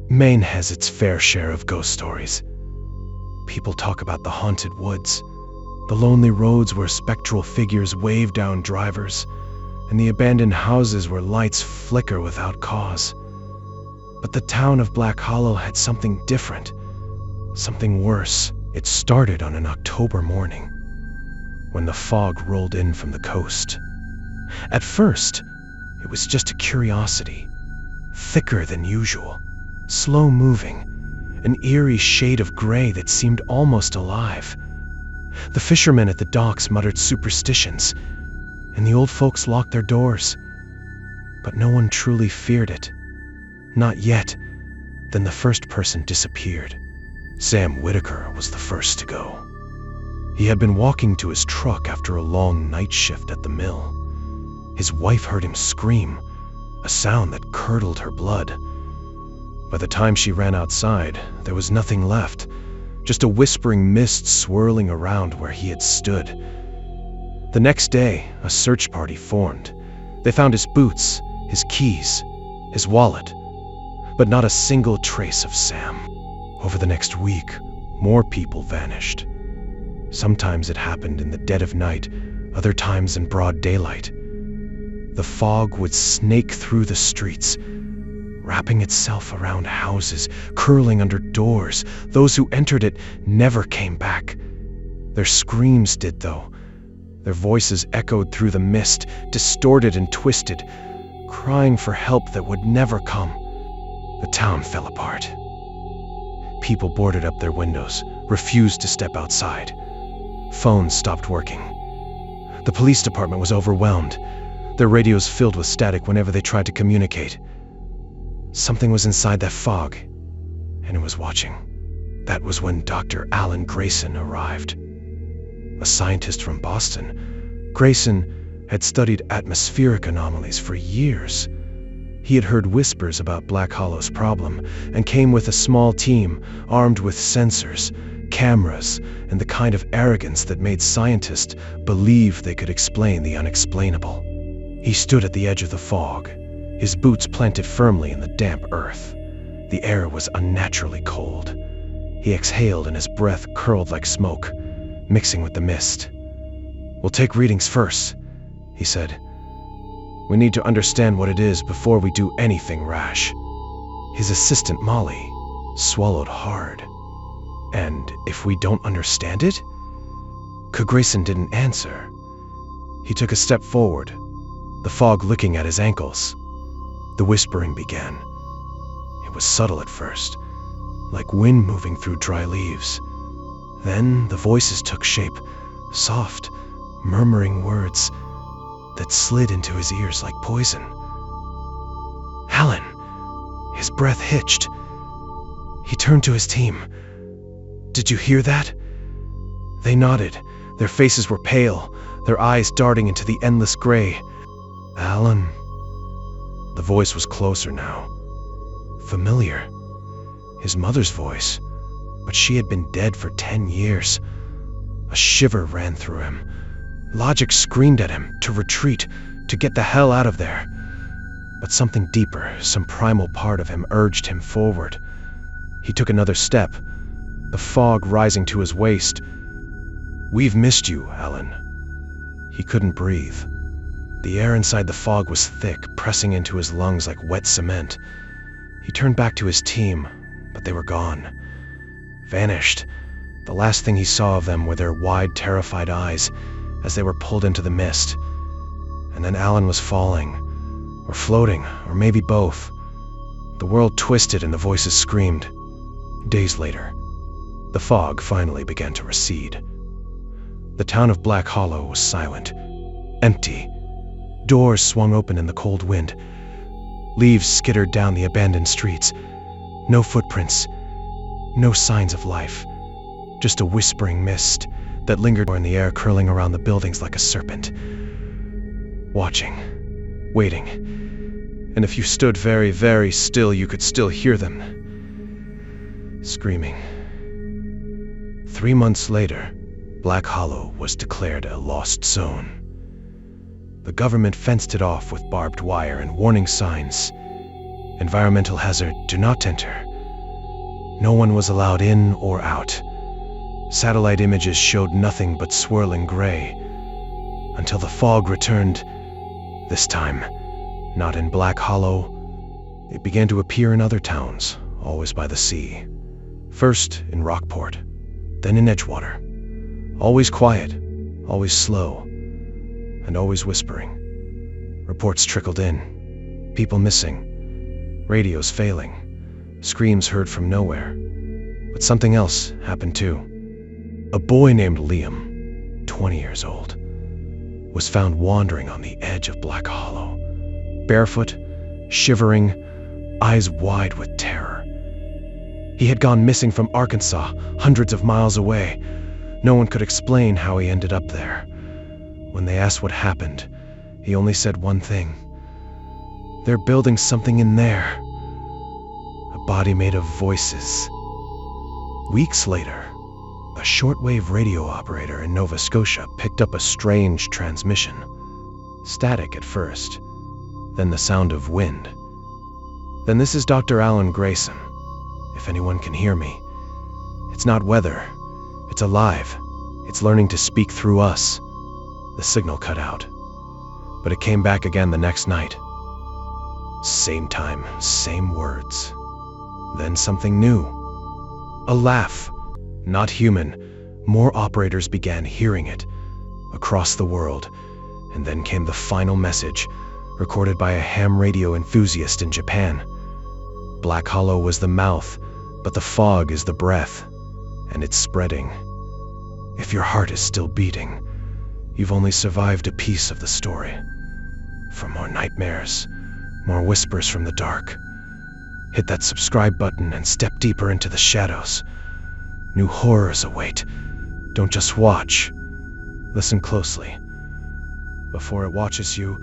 Maine has its fair share of ghost stories. People talk about the haunted woods, the lonely roads where spectral figures wave down drivers, and the abandoned houses where lights flicker without cause. But the town of Black Hollow had something different, something worse. It started on an October morning, when the fog rolled in from the coast. At first, it was just a curiosity, thicker than usual, slow-moving, an eerie shade of gray that seemed almost alive. The fishermen at the docks muttered superstitions, and the old folks locked their doors. But no one truly feared it. Not yet. Then the first person disappeared. Sam Whitaker was the first to go. He had been walking to his truck after a long night shift at the mill. His wife heard him scream, a sound that curdled her blood. By the time she ran outside, there was nothing left, just a whispering mist swirling around where he had stood. The next day, a search party formed. They found his boots, his keys, his wallet, but not a single trace of Sam. Over the next week, more people vanished. Sometimes it happened in the dead of night, other times in broad daylight. The fog would snake through the streets, wrapping itself around houses, curling under doors. Those who entered it never came back. Their screams did, though. Their voices echoed through the mist, distorted and twisted, crying for help that would never come. The town fell apart. People boarded up their windows, refused to step outside. Phones stopped working. The police department was overwhelmed, their radios filled with static whenever they tried to communicate. Something was inside that fog, and it was watching. That was when Dr. Alan Grayson arrived. A scientist from Boston, Grayson had studied atmospheric anomalies for years. He had heard whispers about Black Hollow's problem and came with a small team armed with sensors, cameras, and the kind of arrogance that made scientists believe they could explain the unexplainable. He stood at the edge of the fog, his boots planted firmly in the damp earth. The air was unnaturally cold. He exhaled and his breath curled like smoke, mixing with the mist. "We'll take readings first," he said. "We need to understand what it is before we do anything rash." His assistant, Molly, swallowed hard. "And if we don't understand it?" Grayson didn't answer. He took a step forward, the fog licking at his ankles. The whispering began. It was subtle at first, like wind moving through dry leaves. Then the voices took shape, soft, murmuring words that slid into his ears like poison. "Alan!" His breath hitched. He turned to his team. "Did you hear that?" They nodded. Their faces were pale, their eyes darting into the endless gray. "Alan." The voice was closer now. Familiar. His mother's voice, but she had been dead for 10 years. A shiver ran through him. Logic screamed at him to retreat, to get the hell out of there. But something deeper, some primal part of him urged him forward. He took another step, the fog rising to his waist. "We've missed you, Alan." He couldn't breathe. The air inside the fog was thick, pressing into his lungs like wet cement. He turned back to his team, but they were gone. Vanished. The last thing he saw of them were their wide, terrified eyes as they were pulled into the mist. And then Alan was falling, or floating, or maybe both. The world twisted and the voices screamed. Days later, the fog finally began to recede. The town of Black Hollow was silent, empty. Doors swung open in the cold wind. Leaves skittered down the abandoned streets. No footprints, no signs of life. Just a whispering mist that lingered in the air, curling around the buildings like a serpent. Watching, waiting, and if you stood very, very still, you could still hear them. Screaming. 3 months later, Black Hollow was declared a lost zone. The government fenced it off with barbed wire and warning signs. Environmental hazard, do not enter. No one was allowed in or out. Satellite images showed nothing but swirling gray, until the fog returned. This time, not in Black Hollow. It began to appear in other towns, always by the sea. First in Rockport, then in Edgewater. Always quiet, always slow, and always whispering. Reports trickled in. People missing. Radios failing. Screams heard from nowhere. But something else happened too. A boy named Liam, 20 years old, was found wandering on the edge of Black Hollow. Barefoot, shivering, eyes wide with terror. He had gone missing from Arkansas, hundreds of miles away. No one could explain how he ended up there. When they asked what happened, he only said one thing. They're building something in there. A body made of voices. Weeks later, a shortwave radio operator in Nova Scotia picked up a strange transmission. Static at first, then the sound of wind. Then this is Dr. Alan Grayson. If anyone can hear me, it's not weather. It's alive. It's learning to speak through us. The signal cut out, but it came back again the next night. Same time, same words. Then something new. A laugh. Not human. More operators began hearing it across the world, and then came the final message, recorded by a ham radio enthusiast in Japan. Black Hollow was the mouth, but the fog is the breath, and it's spreading. If your heart is still beating, you've only survived a piece of the story. For more nightmares, more whispers from the dark, hit that subscribe button and step deeper into the shadows. New horrors await. Don't just watch. Listen closely. Before it watches you,